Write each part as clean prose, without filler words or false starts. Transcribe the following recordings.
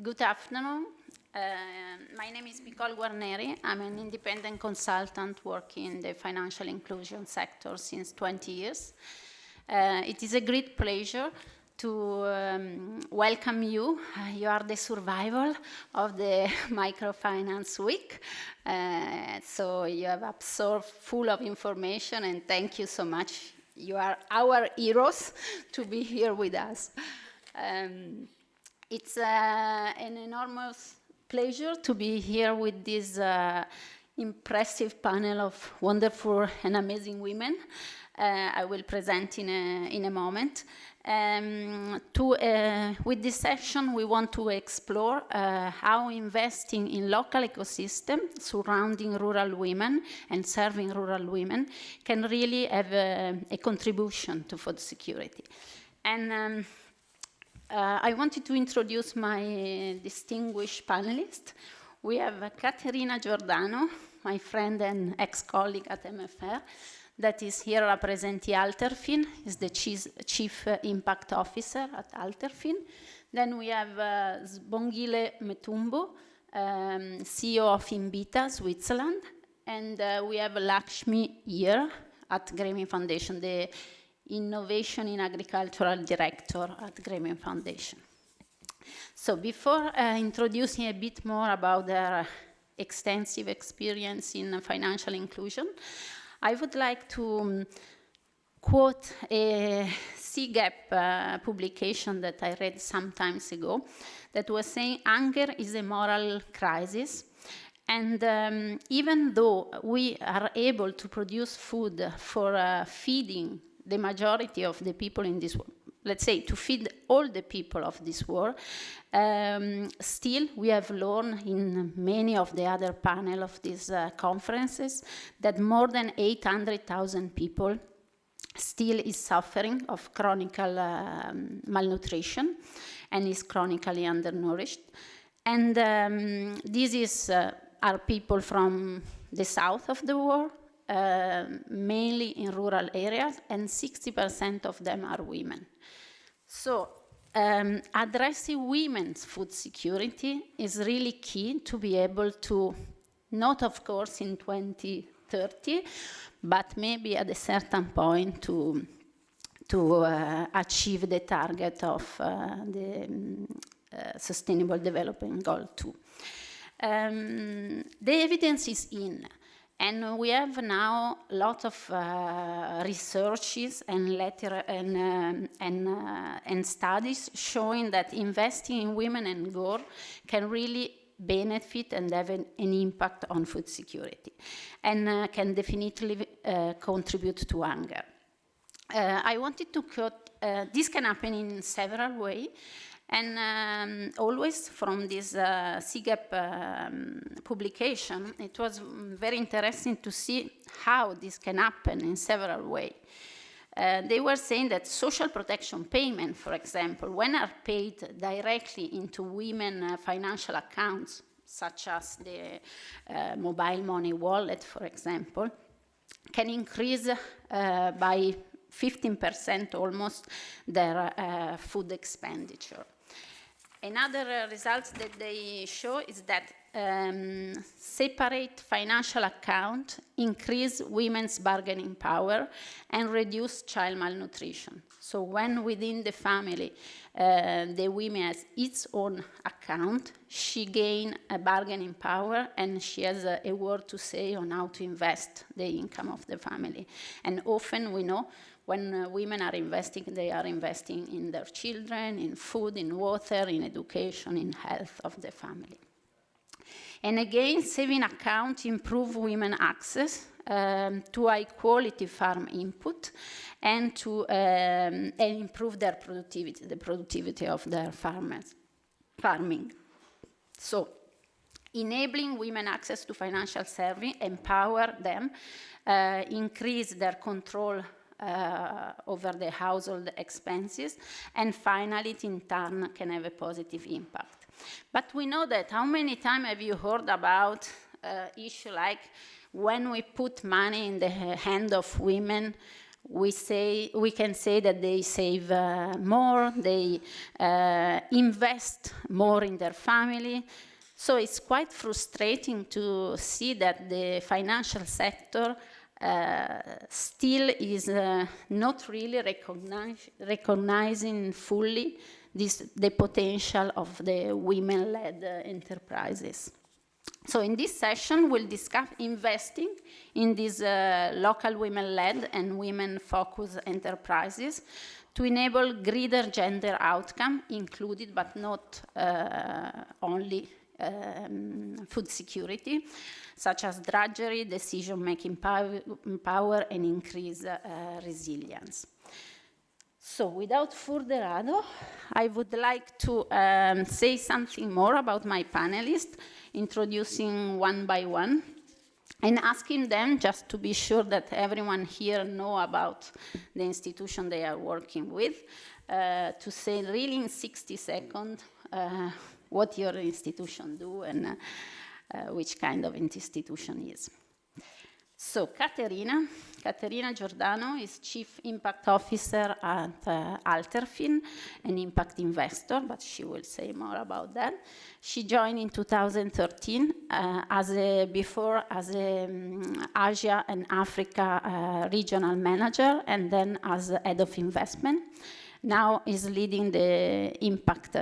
Good afternoon. My name is Nicole Guarneri. I'm an independent consultant working in the financial inclusion sector since 20 years. It is a great pleasure to welcome you. You are the survival of the Microfinance Week. So you have absorbed full of information, and thank you so much. You are our heroes to be here with us. It's an enormous pleasure to be here with this impressive panel of wonderful and amazing women. I will present in a moment. With this session, we want to explore how investing in local ecosystem surrounding rural women and serving rural women can really have a contribution to food security. And I wanted to introduce my distinguished panelists. We have Caterina Giordano, my friend and ex-colleague at MFR, that is here representing Alterfin, is the Chief Impact Officer at Alterfin. Then we have Sbongile Metumbo, CEO of Invita, Switzerland. And we have Lakshmi here at Grameen Foundation, the Innovation in Agricultural Director at Grameen Foundation. So before introducing a bit more about their extensive experience in financial inclusion, I would like to quote a CGAP publication that I read some time ago that was saying hunger is a moral crisis. And even though we are able to produce food for feeding the majority of the people in this world, let's say to feed all the people of this world, still we have learned in many of the other panel of these conferences that more than 800,000 people still is suffering of chronic malnutrition and is chronically undernourished. And these are people from the south of the world, mainly in rural areas, and 60% of them are women. So addressing women's food security is really key to be able to, not of course in 2030, but maybe at a certain point to achieve the target of the Sustainable Development Goal 2. The evidence is in. And we have now a lot of researches and studies showing that investing in women and girls can really benefit and have an impact on food security, and can definitely contribute to hunger. I wanted to quote, this can happen in several ways. And always from this CGAP publication, it was very interesting to see how this can happen in several ways. They were saying that social protection payment, for example, when are paid directly into women financial accounts, such as the mobile money wallet, for example, can increase by 15% almost their food expenditure. Another result that they show is that separate financial account increase women's bargaining power and reduce child malnutrition. So when within the family the woman has its own account, she gains a bargaining power and she has a word to say on how to invest the income of the family. And often we know when women are investing, they are investing in their children, in food, in water, in education, in health of the family. And again, saving accounts improve women access to high-quality farm input and to improve their productivity, the productivity of their farming. So, enabling women access to financial service, empower them, increase their control over the household expenses, and finally, it in turn can have a positive impact. But we know that how many times have you heard about issue like when we put money in the hand of women, we can say that they save more, they invest more in their family. So it's quite frustrating to see that the financial sector still is not really recognizing fully the potential of the women-led enterprises. So in this session, we'll discuss investing in these local women-led and women-focused enterprises to enable greater gender outcome, included but not only food security, such as drudgery, decision-making power, and increase resilience. So without further ado, I would like to say something more about my panelists, introducing one by one, and asking them, just to be sure that everyone here know about the institution they are working with, to say really in 60 seconds what your institution do and which kind of institution is. So Caterina Giordano is Chief Impact Officer at Alterfin, an impact investor, but she will say more about that. She joined in 2013 as a Asia and Africa regional manager, and then as head of investment. Now is leading the impact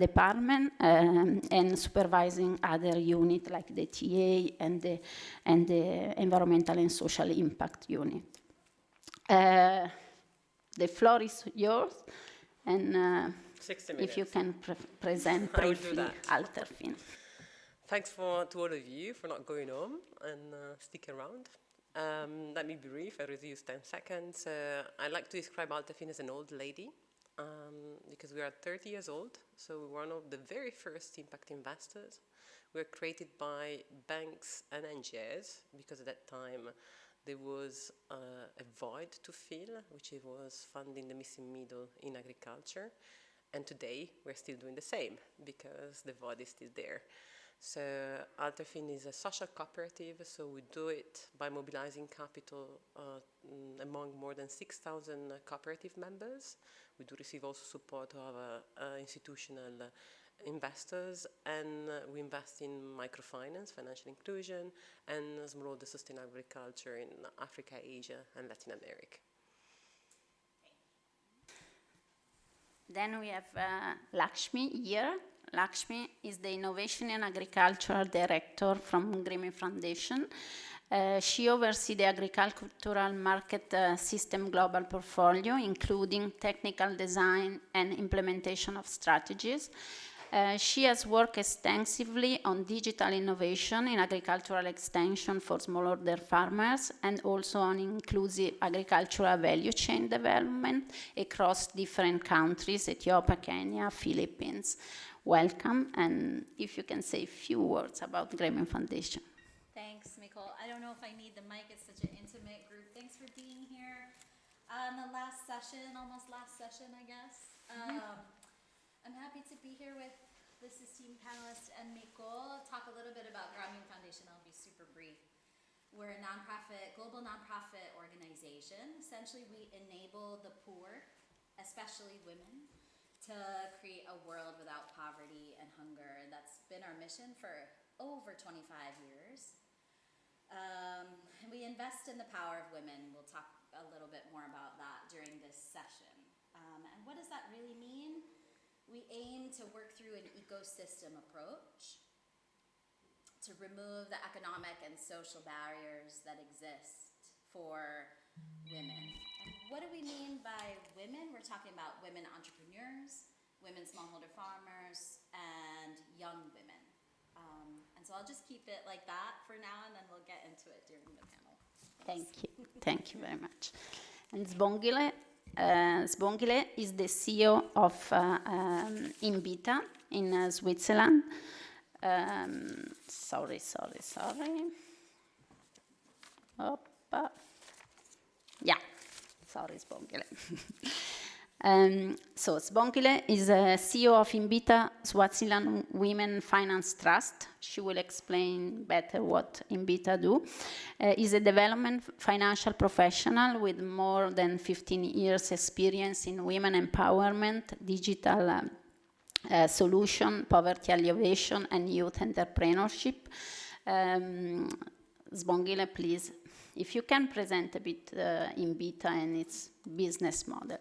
department and supervising other units like the TA and the environmental and social impact unit. The floor is yours, and 60 minutes. If you can present briefly Alterfin. Thanks to all of you for not going home and sticking around. Let me be brief, I reduce 10 seconds. I like to describe Alterfin as an old lady. Because we are 30 years old, so we're one of the very first impact investors. We were created by banks and NGOs, because at that time there was a void to fill, which was funding the missing middle in agriculture. And today we're still doing the same, because the void is still there. So Alterfin is a social cooperative, so we do it by mobilizing capital among more than 6,000 cooperative members. We do receive also support of institutional investors, and we invest in microfinance, financial inclusion, and smallholder sustainable agriculture in Africa, Asia, and Latin America. Then we have Lakshmi here. Lakshmi is the Innovation and Agricultural Director from Grimmie Foundation. She oversees the agricultural market system global portfolio, including technical design and implementation of strategies. She has worked extensively on digital innovation in agricultural extension for smallholder farmers, and also on inclusive agricultural value chain development across different countries, Ethiopia, Kenya, Philippines. Welcome, and if you can say a few words about Grimmie Foundation. Thanks, Nicole. I don't know if I need the mic. It's such an intimate group. Thanks for being here. The last session, almost last session, I guess. I'm happy to be here with this esteemed panelist and Nicole. Talk a little bit about Grimmie Foundation. I'll be super brief. We're a nonprofit, global nonprofit organization. Essentially, we enable the poor, especially women, to create a world without poverty and hunger. And that's been our mission for over 25 years. And we invest in the power of women. We'll talk a little bit more about that during this session. And what does that really mean? We aim to work through an ecosystem approach to remove the economic and social barriers that exist for women. And what do we mean by women? We're talking about women entrepreneurs, women smallholder farmers, and young women. And so I'll just keep it like that for now, and then we'll get into it during the panel. Thank you very much. And Zvongile is the CEO of Invita in Switzerland. Sorry. Sorry, Zvongile. So Sbongile is a CEO of Invita Swaziland Women Finance Trust. She will explain better what Invita do. Is a development financial professional with more than 15 years experience in women empowerment, digital solution, poverty alleviation, and youth entrepreneurship. Sbongile, please, if you can present a bit Invita and its business model.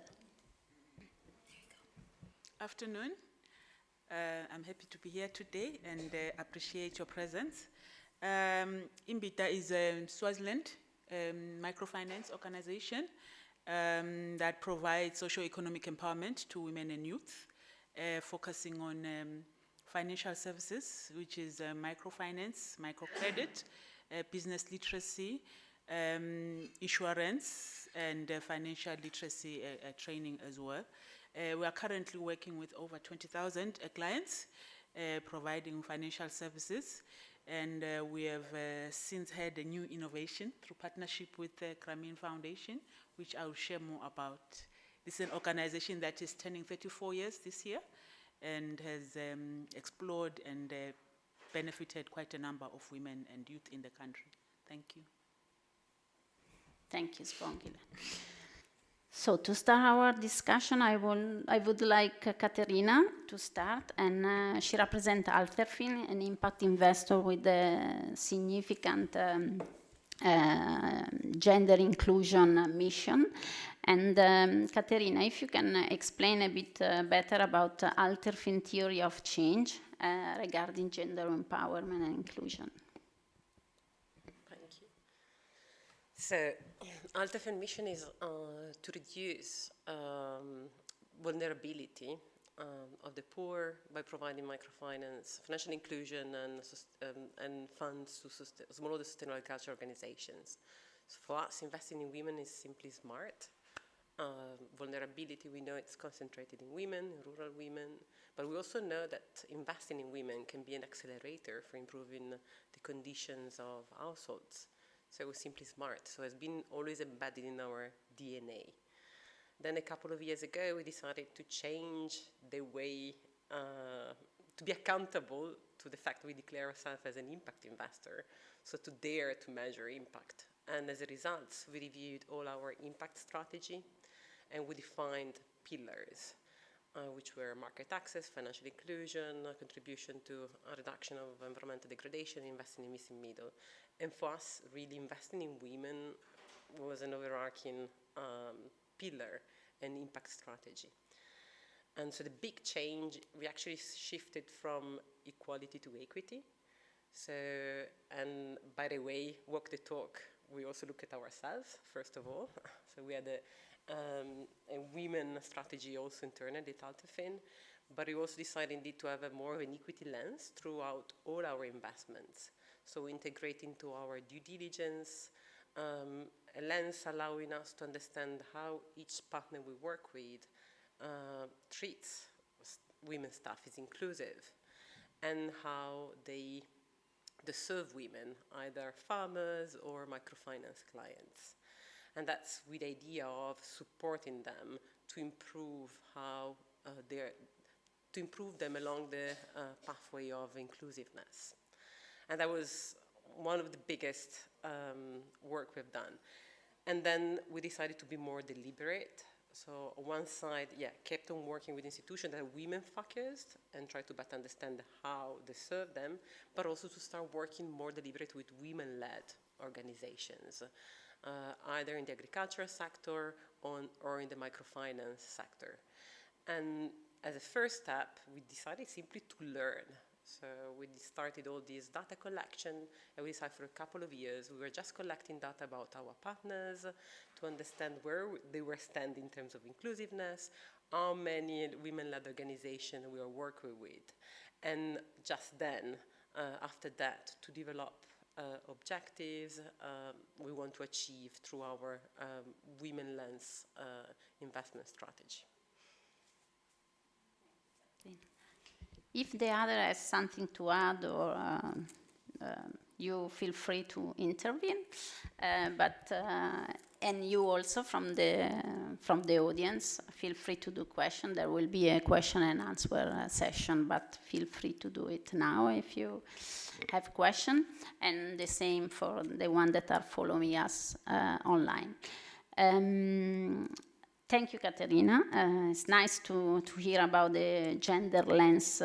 Afternoon. I'm happy to be here today and appreciate your presence. Invita is a Swaziland microfinance organization that provides socio-economic empowerment to women and youth, focusing on financial services, which is microfinance, microcredit, business literacy, insurance, and financial literacy training as well. We are currently working with over 20,000 clients, providing financial services, and we have since had a new innovation through partnership with the Grameen Foundation, which I will share more about. This is an organization that is turning 34 years this year and has explored and benefited quite a number of women and youth in the country. Thank you. Thank you, Sbongile. So to start our discussion, I would like Caterina to start, and she represents Alterfin, an impact investor with a significant gender inclusion mission. And Caterina, if you can explain a bit better about Alterfin theory of change regarding gender empowerment and inclusion. Thank you. So, Alterfin mission is to reduce vulnerability of the poor by providing microfinance, financial inclusion, and funds to small sustainable agriculture organizations. So for us, investing in women is simply smart. Vulnerability, we know it's concentrated in women, rural women, but we also know that investing in women can be an accelerator for improving the conditions of households. So it was simply smart. So it's been always embedded in our DNA. Then a couple of years ago, we decided to change the way to be accountable to the fact we declare ourselves as an impact investor, so to dare to measure impact. And as a result, we reviewed all our impact strategy, and we defined pillars, which were market access, financial inclusion, contribution to a reduction of environmental degradation, investing in missing middle. And for us, really investing in women was an overarching pillar and impact strategy. And so the big change, we actually shifted from equality to equity. So, and by the way, walk the talk, we also look at ourselves, first of all. So we had a women strategy also internally at Alterfin, but we also decided indeed to have a more of an equity lens throughout all our investments. So integrate into our due diligence, a lens allowing us to understand how each partner we work with treats women's staff, is inclusive, and how they serve women, either farmers or microfinance clients. And that's with the idea of supporting them to improve how to improve them along the pathway of inclusiveness. And that was one of the biggest work we've done. And then we decided to be more deliberate. So on one side, kept on working with institutions that are women-focused and try to better understand how they serve them, but also to start working more deliberate with women-led organizations, either in the agricultural sector or in the microfinance sector. And as a first step, we decided simply to learn. So we started all this data collection, and we decided for a couple of years we were just collecting data about our partners to understand where they were standing in terms of inclusiveness, how many women-led organizations we are working with, and just then, after that, to develop objectives we want to achieve through our women lens investment strategy. If the other has something to add, or you feel free to intervene, and you also from from the audience. Feel free to do questions. There will be a question and answer session, but feel free to do it now if you have question, and the same for the one that are following us online. Thank you, Caterina. It's nice to hear about the gender lens,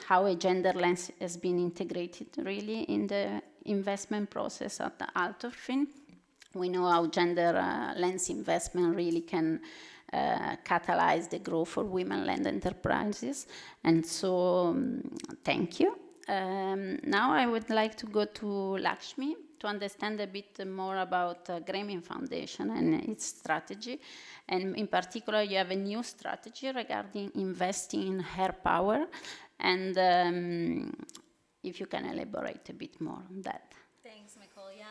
how a gender lens has been integrated really in the investment process at the Altofin. We know how gender lens investment really can catalyze the growth of women-led enterprises, and so thank you. Now I would like to go to Lakshmi to understand a bit more about Grameen Foundation and its strategy. And in particular, you have a new strategy regarding investing in hair power. And if you can elaborate a bit more on that. Thanks, Nicole. Yeah.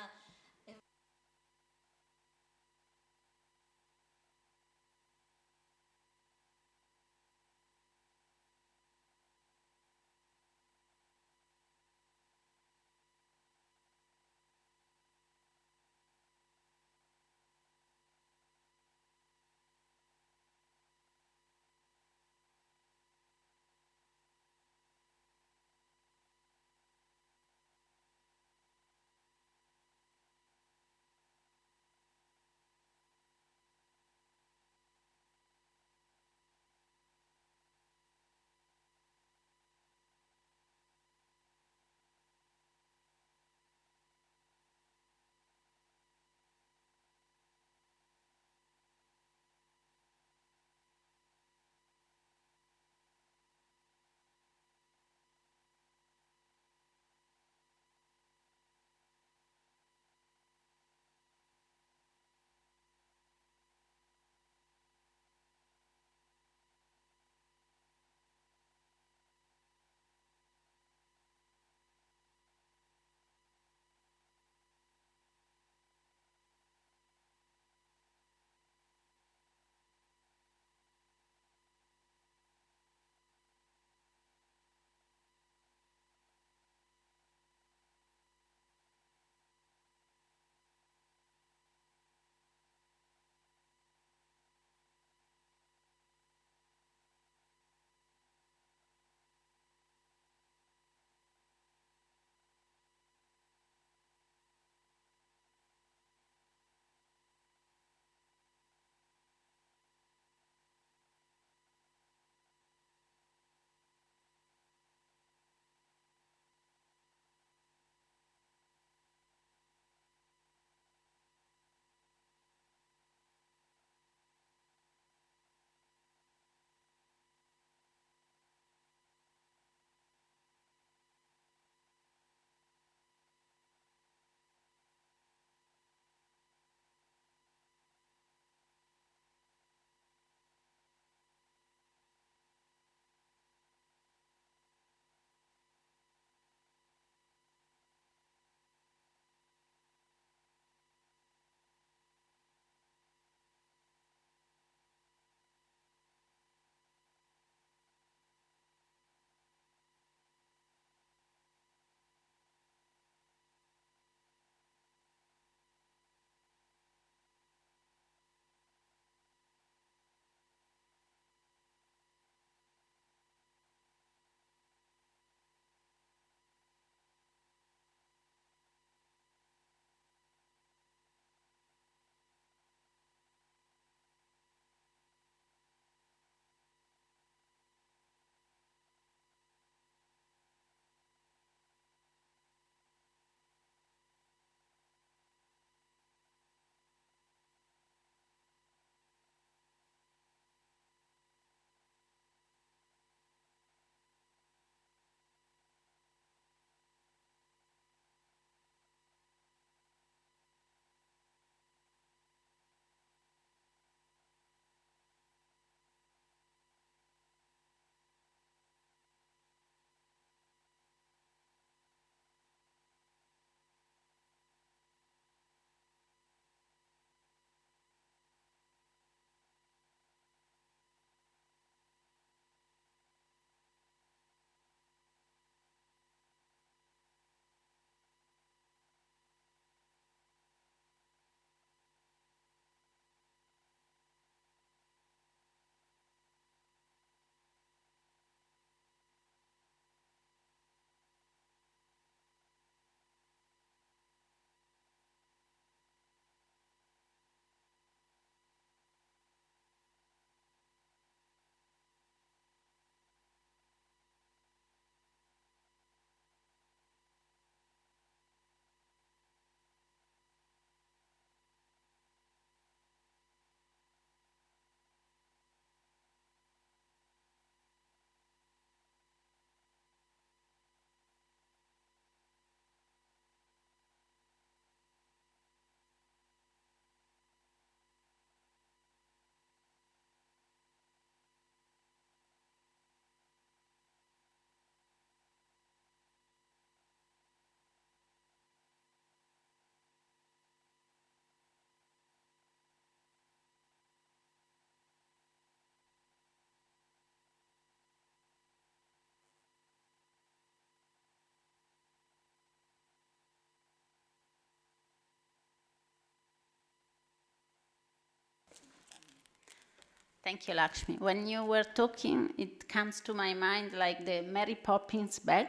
Thank you, Lakshmi. When you were talking, it comes to my mind like the Mary Poppins bag.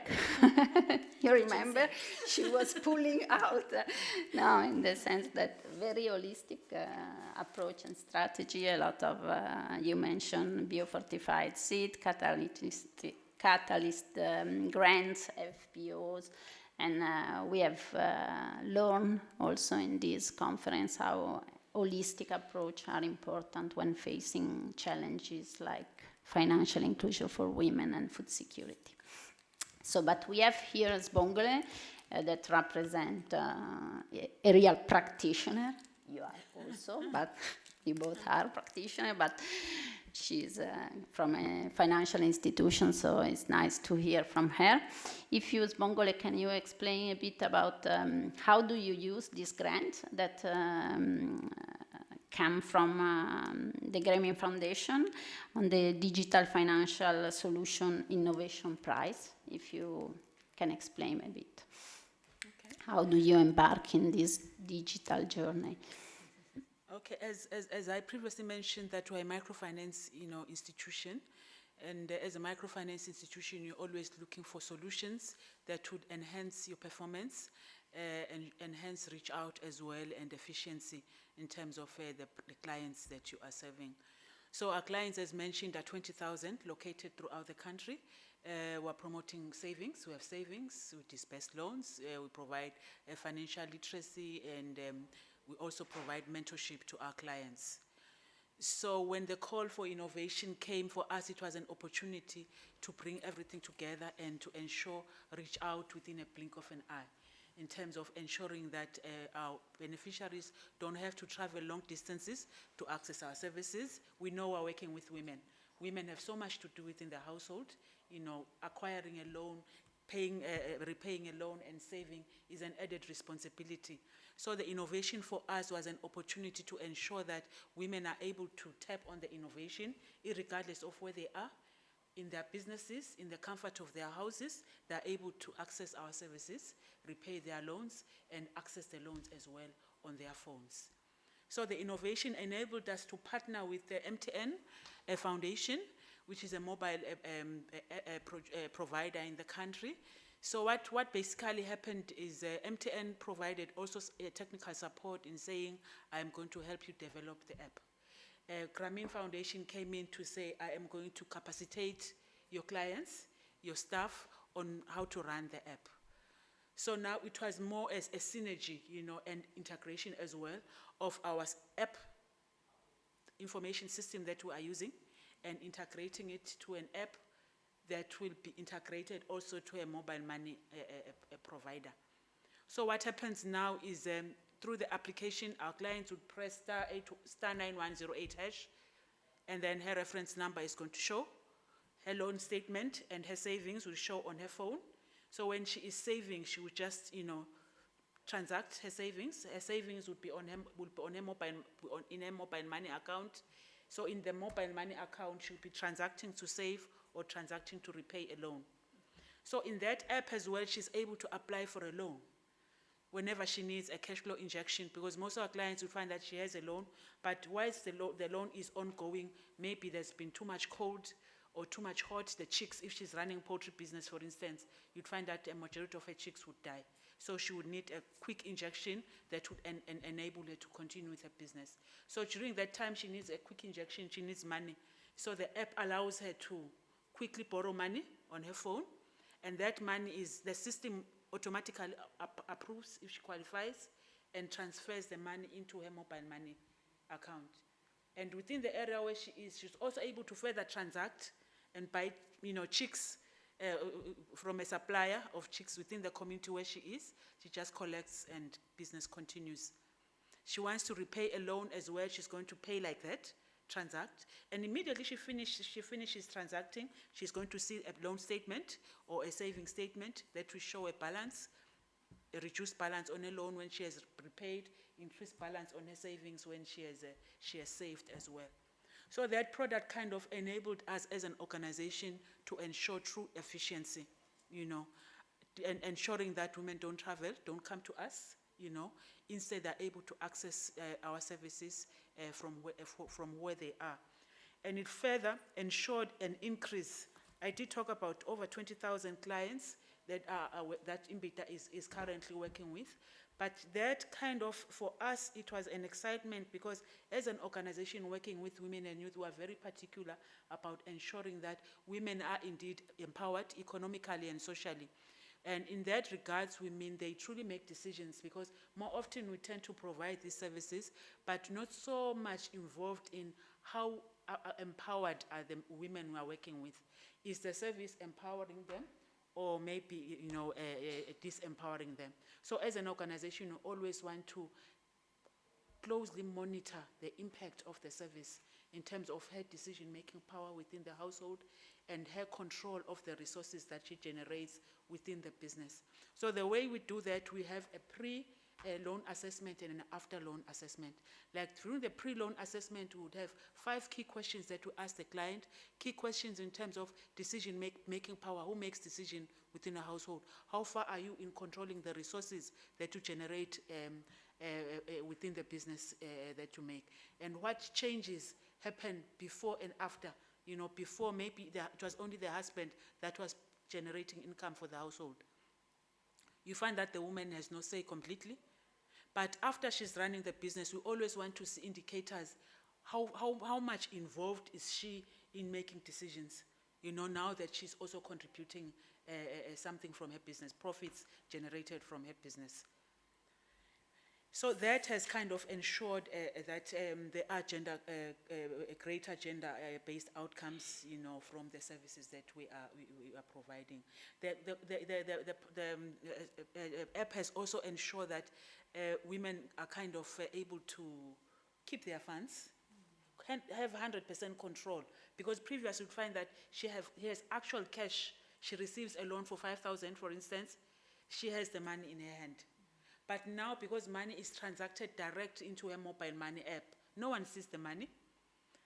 You remember? She was pulling out. No, in the sense that very holistic approach and strategy. A lot of, you mentioned biofortified seed, catalyst grants, FPOs, and we have learned also in this conference how holistic approach are important when facing challenges like financial inclusion for women and food security. So, but we have here Sbongole that represent a real practitioner. You are also, but you both are practitioners, but she's from a financial institution, so it's nice to hear from her. If you, Sbongole, can you explain a bit about how do you use this grant that come from the Grameen Foundation on the Digital Financial Solution Innovation Prize? If you can explain a bit. Okay. How do you embark in this digital journey? Okay, as I previously mentioned, that we're a microfinance, institution, and as a microfinance institution, you're always looking for solutions that would enhance your performance and enhance reach out as well and efficiency in terms of the clients that you are serving. So our clients, as mentioned, are 20,000 located throughout the country. We're promoting savings. We have savings, we disperse loans, we provide financial literacy, and we also provide mentorship to our clients. So when the call for innovation came for us, it was an opportunity to bring everything together and to ensure reach out within a blink of an eye in terms of ensuring that our beneficiaries don't have to travel long distances to access our services. We know we're working with women. Women have so much to do within the household. Acquiring a loan, repaying a loan and saving is an added responsibility. So the innovation for us was an opportunity to ensure that women are able to tap on the innovation, regardless of where they are, in their businesses, in the comfort of their houses. They're able to access our services, repay their loans, and access the loans as well on their phones. So the innovation enabled us to partner with the MTN Foundation, which is a mobile provider in the country. So what basically happened is MTN provided also technical support in saying, I'm going to help you develop the app. Grameen Foundation came in to say, I am going to capacitate your clients, your staff, on how to run the app. So now it was more as a synergy, and integration as well of our app information system that we are using, and integrating it to an app that will be integrated also to a mobile money provider. So what happens now is through the application, our clients would press *9108#, and then her reference number is going to show. Her loan statement and her savings will show on her phone. So when she is saving, she would just, transact her savings. Her savings would be on her mobile money account. So in the mobile money account, she'll be transacting to save or transacting to repay a loan. So in that app as well, she's able to apply for a loan whenever she needs a cash flow injection, because most of our clients will find that she has a loan, but whilst the loan is ongoing, maybe there's been too much cold or too much hot, the chicks, if she's running poultry business, for instance, you'd find that a majority of her chicks would die. So she would need a quick injection that would enable her to continue with her business. So during that time, she needs a quick injection, she needs money. So the app allows her to quickly borrow money on her phone, and that money is, the system automatically approves if she qualifies and transfers the money into her mobile money account. And within the area where she is, she's also able to further transact and buy, chicks from a supplier of chicks within the community where she is. She just collects and business continues. She wants to repay a loan as well. She's going to pay like that, transact, and immediately she finishes transacting, she's going to see a loan statement or a saving statement that will show a balance, a reduced balance on a loan when she has repaid, increased balance on her savings when she has saved as well. So that product kind of enabled us as an organization to ensure true efficiency, and ensuring that women don't travel, don't come to us, instead they're able to access our services from where they are. and it further ensured an increase. I did talk about over 20,000 clients that that Imbita is currently working with. But that kind of, for us, it was an excitement because as an organization working with women and youth, we are very particular about ensuring that women are indeed empowered economically and socially. And in that regards, we mean they truly make decisions, because more often we tend to provide these services, but not so much involved in how empowered are the women we are working with. Is the service empowering them, or maybe, you know, disempowering them? So as an organization, we always want to closely monitor the impact of the service in terms of her decision-making power within the household and her control of the resources that she generates within the business. So the way we do that, we have a pre-loan assessment and an after-loan assessment. Like through the pre-loan assessment, we would have 5 key questions that we ask the client, key questions in terms of decision-making power, who makes decision within a household, how far are you in controlling the resources that you generate within the business that you make, and what changes happen before and after. You know, before maybe it was only the husband that was generating income for the household. You find that the woman has no say completely. But after she's running the business, we always want to see indicators. How much involved is she in making decisions? You know, now that she's also contributing something from her business, profits generated from her business. So that has kind of ensured that there are greater gender-based outcomes, you know, from the services that we are providing. The app has also ensured that women are kind of able to keep their funds, can have 100% control, because previously you'd find that she has actual cash. She receives a loan for 5,000, for instance. She has the money in her hand. But now, because money is transacted direct into a mobile money app, no one sees the money.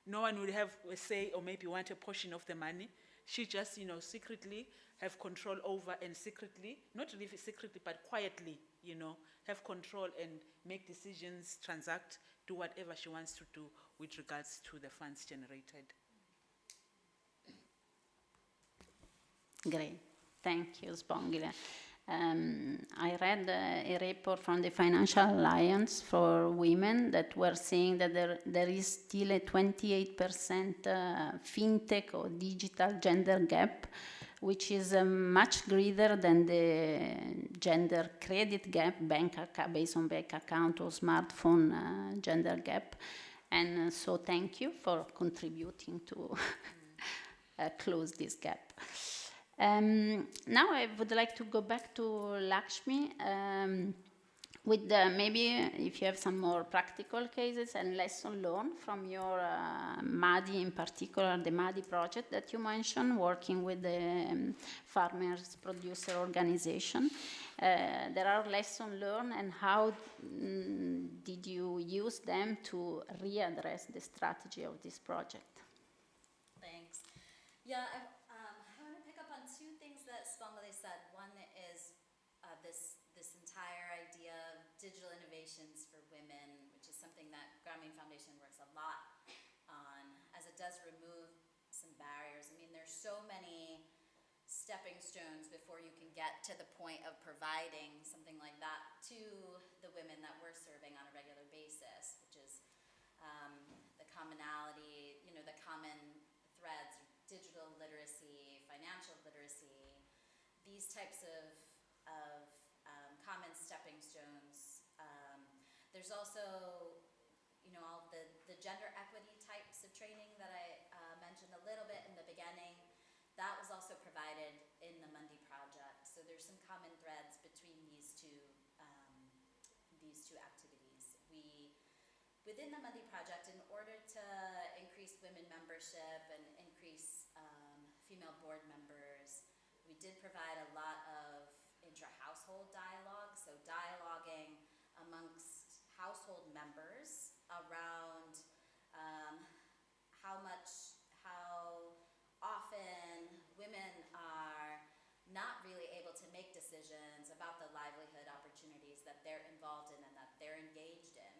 No one will have a say or maybe want a portion of the money. She just, you know, secretly have control over, and secretly, not really secretly, but quietly, you know, have control and make decisions, transact, do whatever she wants to do with regards to the funds generated. Great. Thank you, Spongile. I read a report from the Financial Alliance for Women that were saying that there is still a 28% fintech or digital gender gap, which is much greater than the gender credit gap, based on bank account or smartphone gender gap. And so thank you for contributing to close this gap. Now I would like to go back to Lakshmi with maybe if you have some more practical cases and lesson learned from your MADI, in particular the MADI project that you mentioned, working with the farmers producer organization. There are lessons learned, and how did you use them to readdress the strategy of this project? Thanks. Yeah, I want to pick up on 2 things that Spongile said. One is this entire idea of digital innovations for women, which is something that Grameen Foundation works a lot on, as it does remove some barriers. I mean, there's so many stepping stones before you can get to the point of providing something like that to the women that we're serving on a regular basis, which is the commonality, you know, the common threads, digital literacy, financial literacy, these types of common stepping stones. There's also, you know, all the gender equity types of training that I mentioned a little bit in the beginning. That was also provided in the Mundi project. So there's some common threads between these two activities. Within the Mundi project, in order to increase women membership and increase female board members, we did provide a lot of intra-household dialogue, so dialoguing amongst household members around how often women are not really able to make decisions about the livelihood opportunities that they're involved in and that they're engaged in.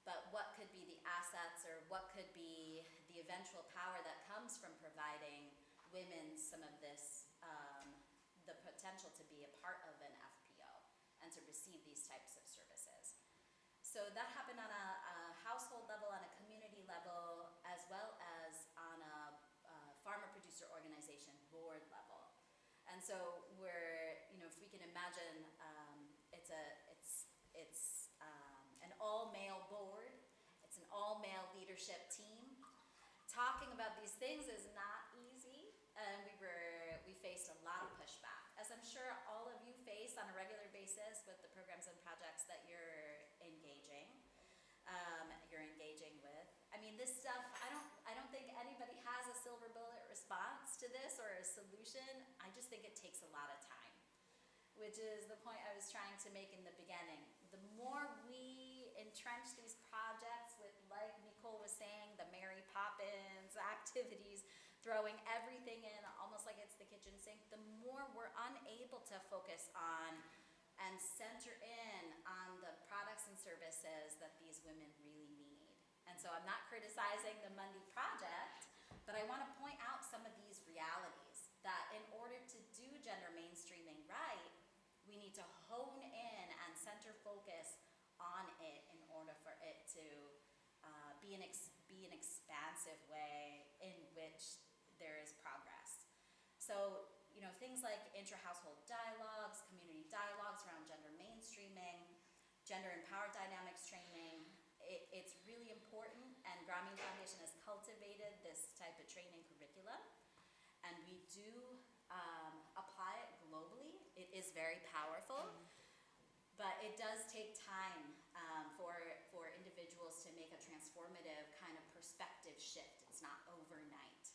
But what could be the assets, or what could be the the eventual power that comes from providing women some of this, the potential to be a part of an FPO and to receive these types of services. So that happened on a household level, on a community level, as well as on a farmer-producer organization board level. And so we're, if we can imagine, it's an all-male board, it's an all-male leadership team. Talking about these things is not easy, and we faced a lot of pushback, as I'm sure all of you face on a regular basis with the programs and projects that you're engaging with. I mean, this stuff, I don't think anybody has a silver bullet response to this or a solution. I just think it takes a lot of time, which is the point I was trying to make in the beginning. The more we entrench these projects with, like Nicole was saying, the Mary Poppins activities, throwing everything in almost like it's the kitchen sink, the more we're unable to focus on and center in on the products and services that these women really need. And so I'm not criticizing the Mundy project, but I want to point out some of these realities, that in order to do gender mainstreaming right, we need to hone in and center focus on it in order for it to be an expansive way in which there is progress. So, things like intra-household dialogues, community dialogues around gender mainstreaming, gender and power dynamics training, it's really important, and Grameen Foundation has cultivated this type of training curriculum, and we do apply it globally. It is very powerful, but it does take time for individuals to make a transformative kind of perspective shift. It's not overnight.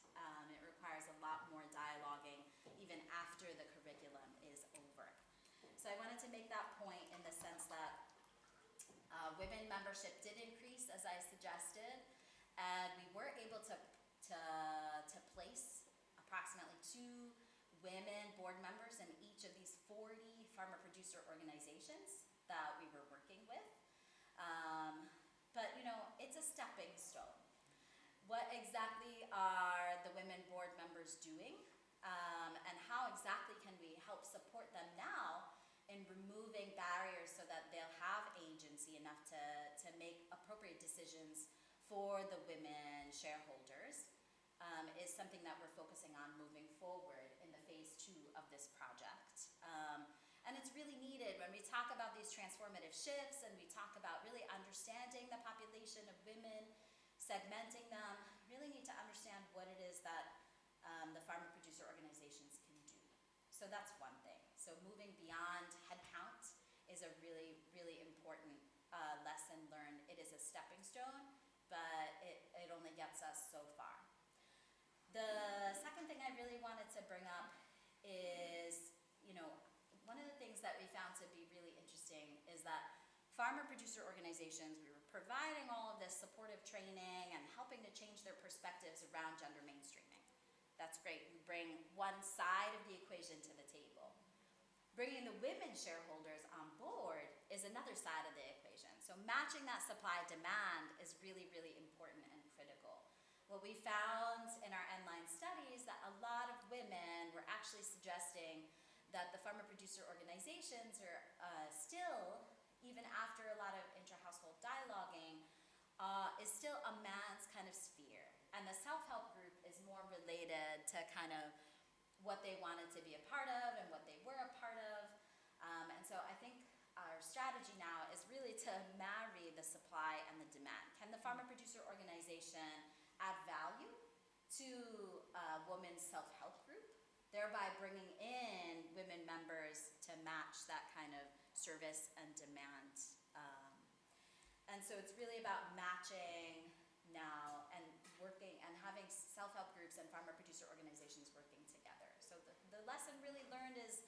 It requires a lot more dialoguing even after the curriculum is over. So I wanted to make that point in the sense that women membership did increase, as I suggested, and we were able to place approximately 2 women board members in each of these 40 farmer-producer organizations that we were working with. But it's a stepping stone. What exactly are the women board members doing? And how exactly can we help support them now in removing barriers so that they'll have agency enough to make appropriate decisions for the women shareholders, is something that we're focusing on moving forward in the phase 2 of this project. And it's really needed when we talk about these transformative shifts and we talk about really understanding the population of women, segmenting them, really need to understand what it is that the farmer-producer organizations can do. So that's one thing. So moving beyond headcount is a really, really important lesson learned. It is a stepping stone, but it only gets us so far. The second thing I really wanted to bring up is, one of the things that we found to be really interesting is that farmer-producer organizations, we were providing all of this supportive training and helping to change their perspectives around gender mainstreaming. That's great. We bring one side of the equation to the table. Bringing the women shareholders on board is another side of the equation. So matching that supply-demand is really, really important and critical. What we found in our end-line studies that a lot of women were actually suggesting that the farmer-producer organizations are still, even after a lot of intra-household dialoguing, is still a man's kind of sphere. And the self-help group is more related to kind of what they wanted to be a part of and what they were a part of. And so I think our strategy now is really to marry the supply and the demand. Can the farmer-producer organization add value to a woman's self-help group, thereby bringing in women members to match that kind of service and demand? And so it's really about matching now and working and having self-help groups and farmer-producer organizations working together. So the lesson really learned is,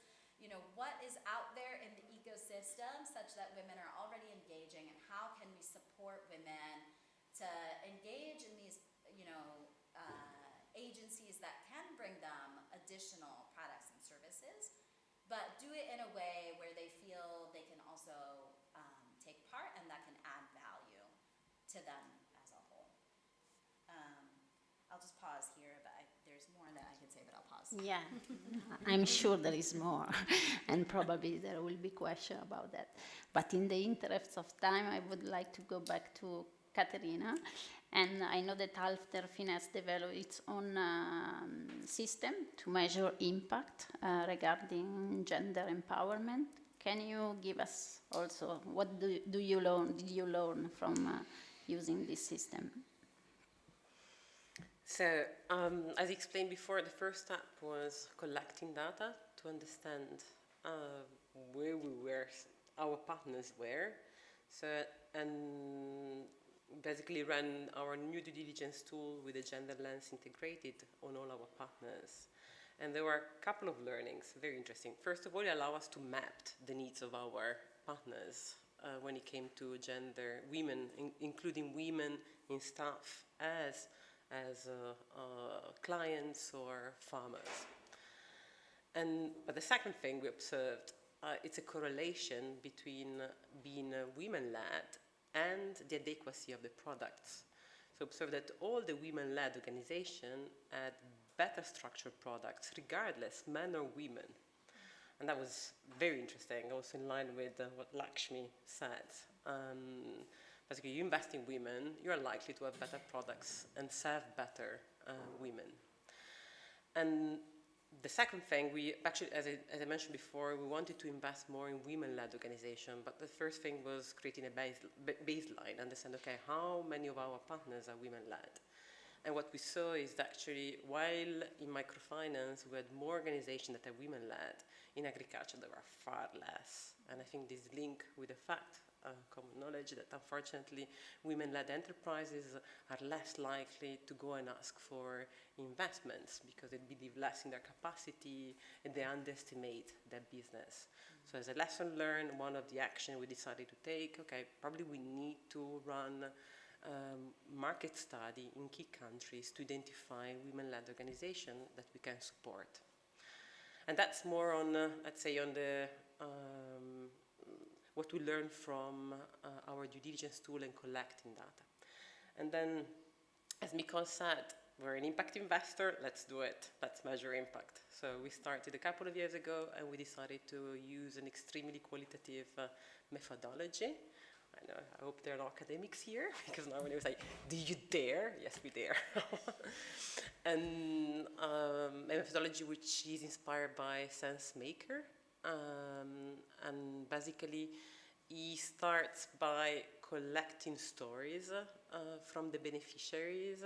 what is out there in the ecosystem such that women are already engaging, and how can we support women to engage in these, agencies that can bring them additional products and services, but do it in a way where they feel they can also take part and that can add value to them as a whole. Yeah, I'm sure there is more, and probably there will be question about that. But in the interest of time, I would like to go back to Caterina. And I know that Alfterfin has developed its own system to measure impact regarding gender empowerment. Can you give us also, what did you learn from using this system? So, as explained before, the first step was collecting data to understand where we were, our partners were. So, and basically ran our new due diligence tool with a gender lens integrated on all our partners. And there were a couple of learnings, very interesting. First of all, it allowed us to map the needs of our partners when it came to gender, women, including women in staff as clients or farmers. But the second thing we observed, it's a correlation between being women-led and the adequacy of the products. So observe that all the women-led organizations had better structured products, regardless, men or women. And that was very interesting, also in line with what Lakshmi said. Basically, you invest in women, you're likely to have better products and serve better women. And the second thing, we actually, as I mentioned before, we wanted to invest more in women-led organizations, but the first thing was creating a baseline, understand, okay, how many of our partners are women-led? And what we saw is that actually, while in microfinance we had more organizations that are women-led, in agriculture there are far less. And I think this link with the fact, common knowledge, that unfortunately women-led enterprises are less likely to go and ask for investments because they believe less in their capacity and they underestimate their business. So as a lesson learned, one of the actions we decided to take, okay, probably we need to run market study in key countries to identify women-led organizations that we can support. And that's more on, I'd say, on the what we learned from our due diligence tool and collecting data. And then, as Mikol said, we're an impact investor, let's do it, let's measure impact. So we started a couple of years ago and we decided to use an extremely qualitative methodology. I know, I hope there are no academics here, because normally it was like, do you dare? Yes, we dare. And a methodology which is inspired by SenseMaker. And basically, he starts by collecting stories from the beneficiaries.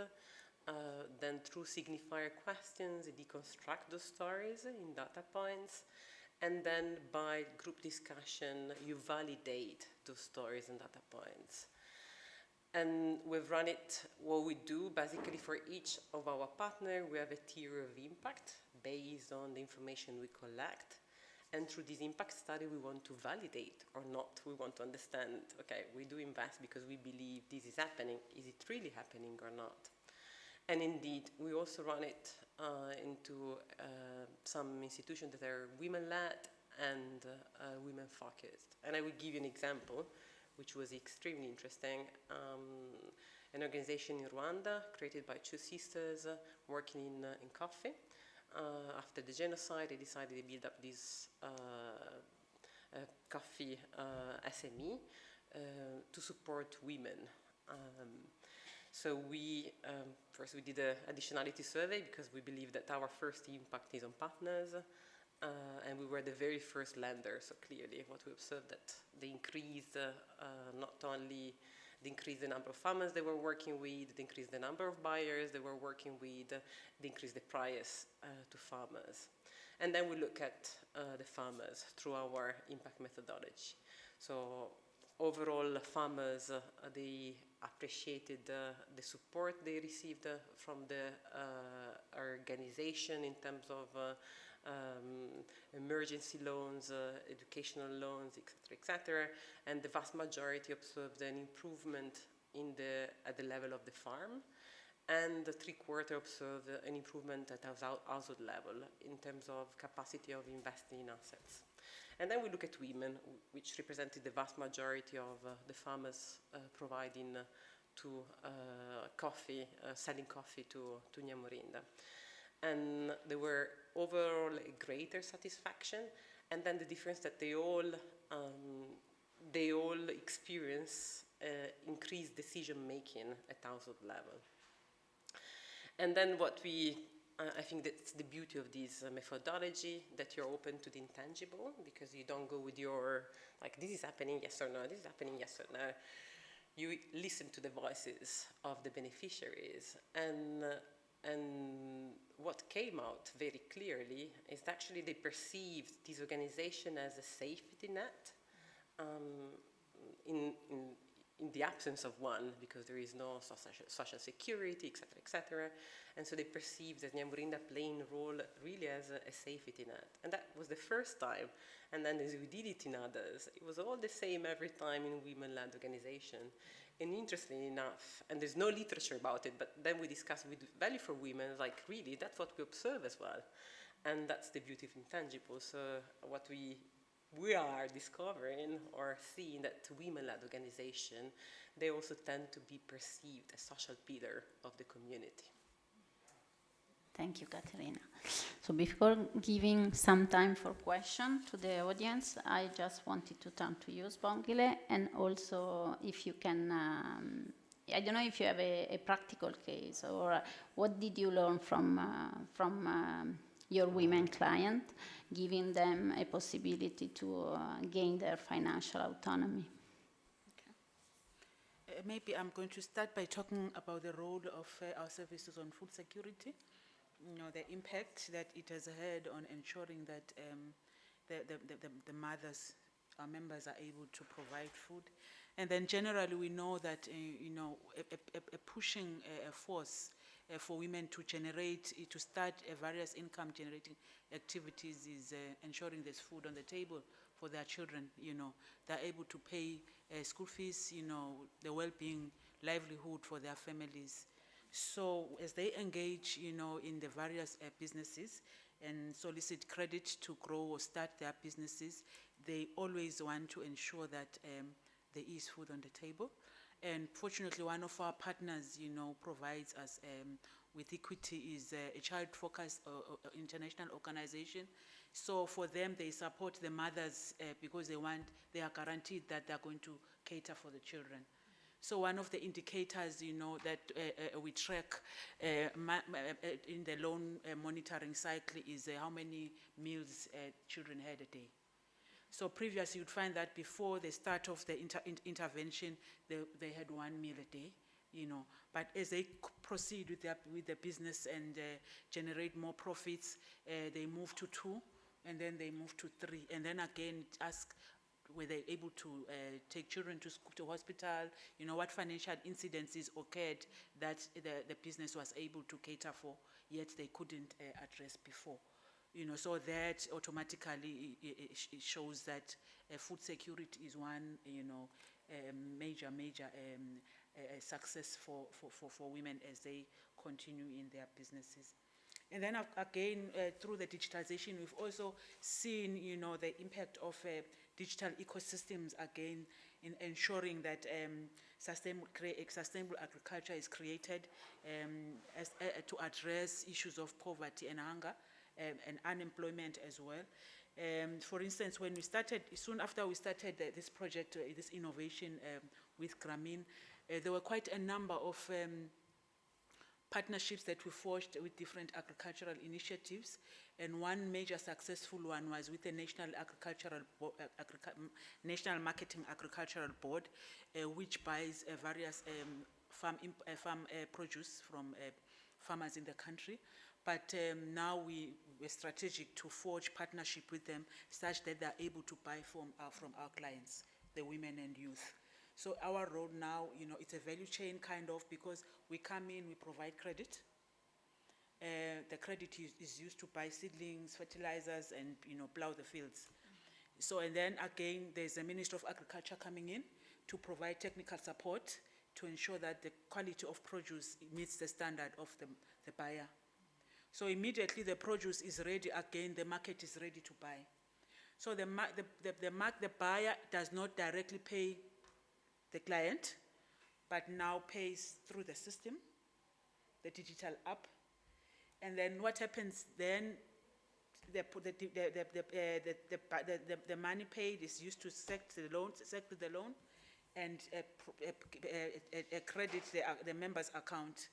Then through signifier questions, he deconstructs those stories in data points. And then by group discussion, you validate those stories and data points. And we've run it, what we do basically for each of our partners, we have a tier of impact based on the information we collect. And through this impact study, we want to validate or not. We want to understand, okay, we do invest because we believe this is happening. Is it really happening or not? And indeed, we also run it into some institutions that are women-led and women-focused. And I will give you an example, which was extremely interesting. An organization in Rwanda created by two sisters working in coffee. After the genocide, they decided to build up this coffee SME to support women. So we, first we did an additionality survey because we believe that our first impact is on partners. And we were the very first lender, so clearly what we observed that they increased not only they increased the number of farmers they were working with, they increased the number of buyers they were working with, they increased the price to farmers. And then we look at the farmers through our impact methodology. So overall, farmers, they appreciated the support they received from the organization in terms of emergency loans, educational loans, etc., and the vast majority observed an improvement at the level of the farm, and 3/4 observed an improvement at household level in terms of capacity of investing in assets. And then we look at women, which represented the vast majority of the farmers providing to coffee, selling coffee to Nyamurinda. And there were overall greater satisfaction, and then the difference that they all experience increased decision making at household level. And then what I think that's the beauty of this methodology, that you're open to the intangible, because you don't go with your, like, this is happening, yes or no, this is happening, yes or no. You listen to the voices of the beneficiaries, and what came out very clearly is that actually they perceived this organization as a safety net in the absence of one, because there is no social security, etc., and so they perceived that Nyamburinda playing a role really as a safety net. And that was the first time. And then as we did it in others, it was all the same every time in women-led organization. And interestingly enough, and there's no literature about it, but then we discussed with Value for Women, like, really, that's what we observe as well. And that's the beauty of intangible. So what we are discovering or seeing that women-led organization, they also tend to be perceived as social pillar of the community. Thank you, Caterina. So before giving some time for questions to the audience, I just wanted to turn to you, Spongile, and also if you can, I don't know if you have a practical case, or what did you learn from your women client, giving them a possibility to gain their financial autonomy? Okay. Maybe I'm going to start by talking about the role of our services on food security. You know, the impact that it has had on ensuring that the mothers, our members, are able to provide food. And then generally we know that, you know, a pushing force for women to generate, to start various income generating activities is ensuring there's food on the table for their children. You know, they're able to pay school fees, you know, the well-being, livelihood for their families. So as they engage, you know, in the various businesses and solicit credit to grow or start their businesses, they always want to ensure that there is food on the table. And fortunately, one of our partners, you know, provides us with equity, is a child-focused international organization. So for them, they support the mothers because they are guaranteed that they're going to cater for the children. So one of the indicators, you know, that we track in the loan monitoring cycle is how many meals children had a day. So previously, you'd find that before the start of the intervention, they had 1 meal a day, you know. But as they proceed with the business and generate more profits, they move to 2, and then they move to 3, and then again ask were they able to take children to school, to hospital, you know, what financial incidences occurred that the business was able to cater for, yet they couldn't address before. You know, so that automatically it shows that food security is one, you know, major success for women as they continue in their businesses. And then again, through the digitization, we've also seen, you know, the impact of digital ecosystems again in ensuring that sustainable agriculture is created to address issues of poverty and hunger and unemployment as well. For instance, when we started, soon after we started this project, this innovation with Grameen, there were quite a number of partnerships that we forged with different agricultural initiatives, and one major successful one was with the National Marketing Agricultural Board, which buys various farm produce from farmers in the country. But now we're strategic to forge partnership with them such that they're able to buy from our clients, the women and youth. So our role now, you know, it's a value chain kind of, because we come in, we provide credit. The credit is used to buy seedlings, fertilizers, and, you know, plow the fields. So, and then again, there's the Ministry of Agriculture coming in to provide technical support to ensure that the quality of produce meets the standard of the buyer. So immediately the produce is ready again, the market is ready to buy. So the buyer does not directly pay the client, but now pays through the system, the digital app, And then what happens then, the money paid is used to settle the loan and credit the member's account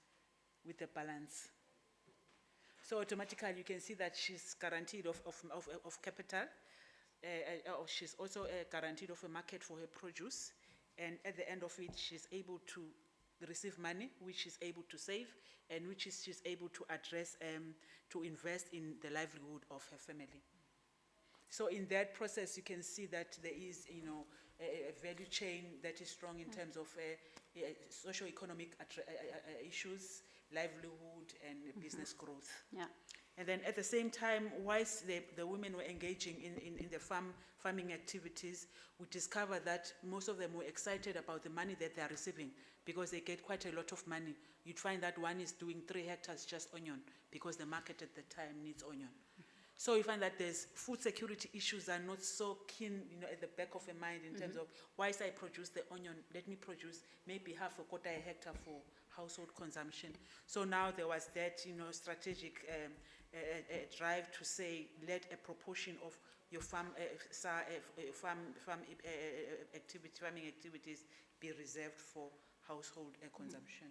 with the balance. So automatically you can see that she's guaranteed of capital, or she's also guaranteed of a market for her produce, and at the end of it she's able to receive money which she's able to save and which she's able to address, to invest in the livelihood of her family. So in that process you can see that there is, you know, a value chain that is strong in terms of socio-economic issues, livelihood and business growth. Yeah. And then at the same time, whilst the women were engaging in the farming activities, we discovered that most of them were excited about the money that they are receiving because they get quite a lot of money. You'd find that one is doing 3 hectares just onion because the market at the time needs onion. So you find that there's food security issues are not so keen, you know, at the back of the mind in terms of, whilst I produce the onion, let me produce maybe half a quarter a hectare for household consumption. So now there was that, you know, strategic drive to say, let a proportion of your farming activities be reserved for household consumption.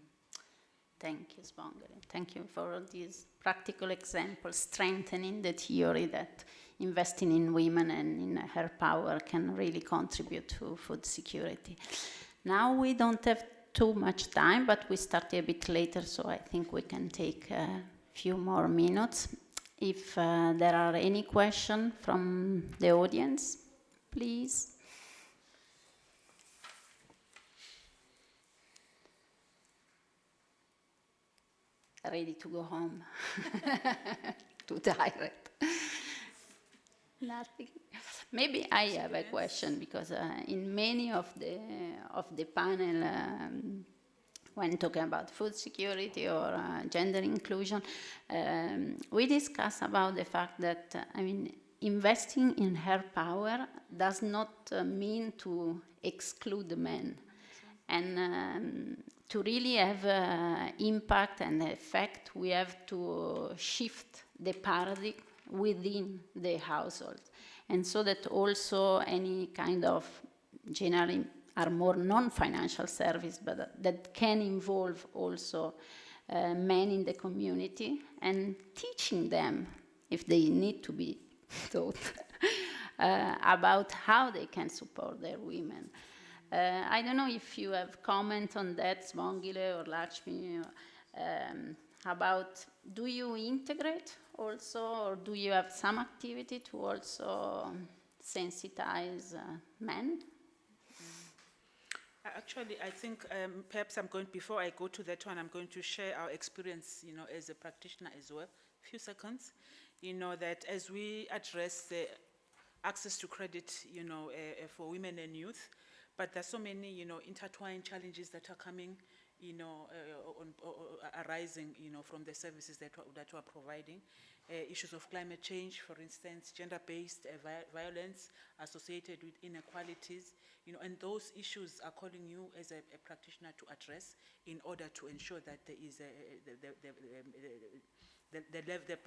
Thank you, Svangeli. Thank you for all these practical examples, strengthening the theory that investing in women and in her power can really contribute to food security. Now we don't have too much time, but we started a bit later, so I think we can take a few more minutes. If there are any questions from the audience, please. Ready to go home. Too tired. Nothing. Maybe I have a question, because in many of the panel, when talking about food security or gender inclusion, we discuss about the fact that, investing in her power does not mean to exclude men. And to really have impact and effect, we have to shift the paradigm within the household. And so that also any kind of, generally are more non-financial service, but that can involve also men in the community, and teaching them, if they need to be taught, about how they can support their women. I don't know if you have comment on that, Svangeli or Lakshmi, about, do you integrate also, or do you have some activity to also sensitize men? Actually, I think perhaps before I go to that one, I'm going to share our experience, you know, as a practitioner as well. A few seconds, you know, that as we address the access to credit, you know, for women and youth, but there's so many, you know, intertwined challenges that are coming, you know, arising, you know, from the services that we're providing. Issues of climate change, for instance, gender-based violence associated with inequalities, you know, and those issues are calling you as a practitioner to address in order to ensure that there is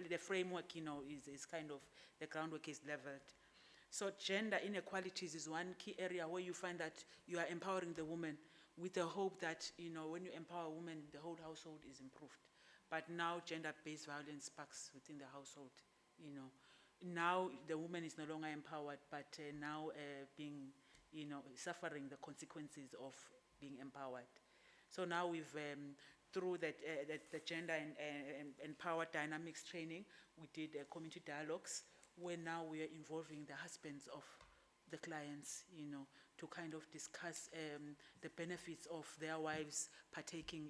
the framework, you know, is kind of, the groundwork is leveled. So gender inequalities is one key area where you find that you are empowering the woman with the hope that, you know, when you empower women, the whole household is improved. But now gender-based violence sparks within the household, you know. Now the woman is no longer empowered, but now being, you know, suffering the consequences of being empowered. So now we've, through the gender and power dynamics training, we did community dialogues, where now we are involving the husbands of the clients, you know, to kind of discuss the benefits of their wives partaking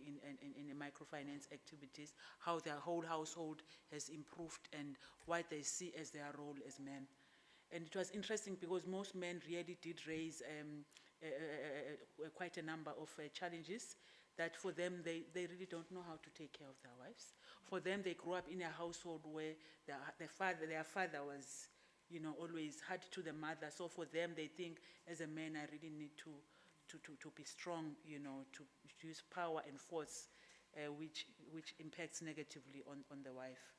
in the microfinance activities, how their whole household has improved, and what they see as their role as men. And it was interesting because most men really did raise quite a number of challenges that for them, they really don't know how to take care of their wives. For them, they grew up in a household where their father was, you know, always hard to the mother. So for them, they think, as a man, I really need to be strong, you know, to use power and force which impacts negatively on the wife.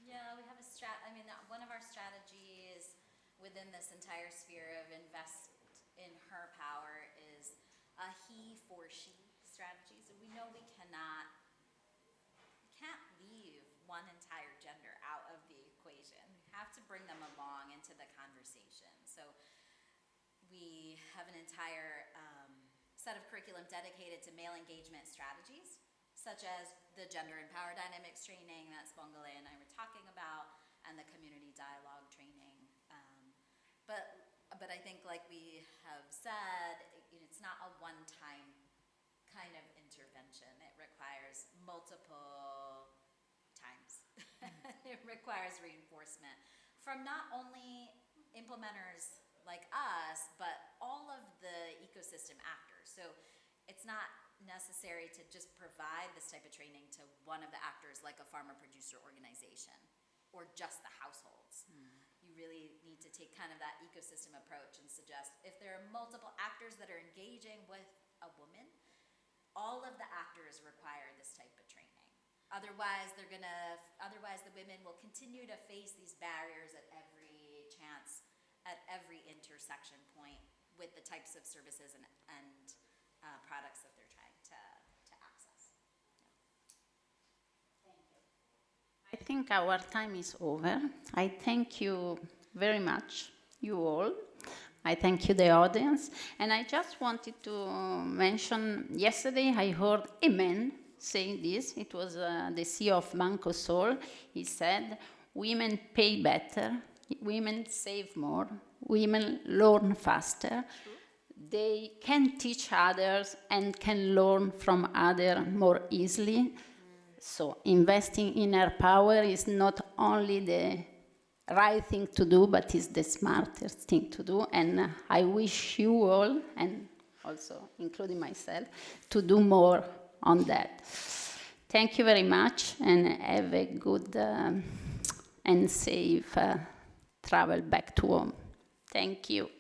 Yeah, we have one of our strategies within this entire sphere of invest in her power is a he for she strategy. So we know we can't leave one entire gender out of the equation. We have to bring them along into the conversation. So we have an entire set of curriculum dedicated to male engagement strategies, such as the gender and power dynamics training that Spongale and I were talking about, and the community dialogue training. But I think, like we have said, it's not a one-time kind of intervention. It requires multiple times. It requires reinforcement from not only implementers like us, but all of the ecosystem actors. So it's not necessary to just provide this type of training to one of the actors, like a farmer producer organization or just the households. You really need to take kind of that ecosystem approach and suggest if there are multiple actors that are engaging with a woman, all of the actors require this type of training. Otherwise the women will continue to face these barriers at every chance, at every intersection point with the types of services and products that they're trying to access. Yeah. Thank you. I think our time is over. I thank you very much, you all. I thank you, the audience. And I just wanted to mention, yesterday I heard a man saying this. It was the CEO of Banco Sol. He said, women pay better, women save more, women learn faster. They can teach others and can learn from others more easily. So investing in her power is not only the right thing to do, but is the smartest thing to do. And I wish you all, and also including myself, to do more on that. Thank you very much, and have a good and safe travel back to home. Thank you.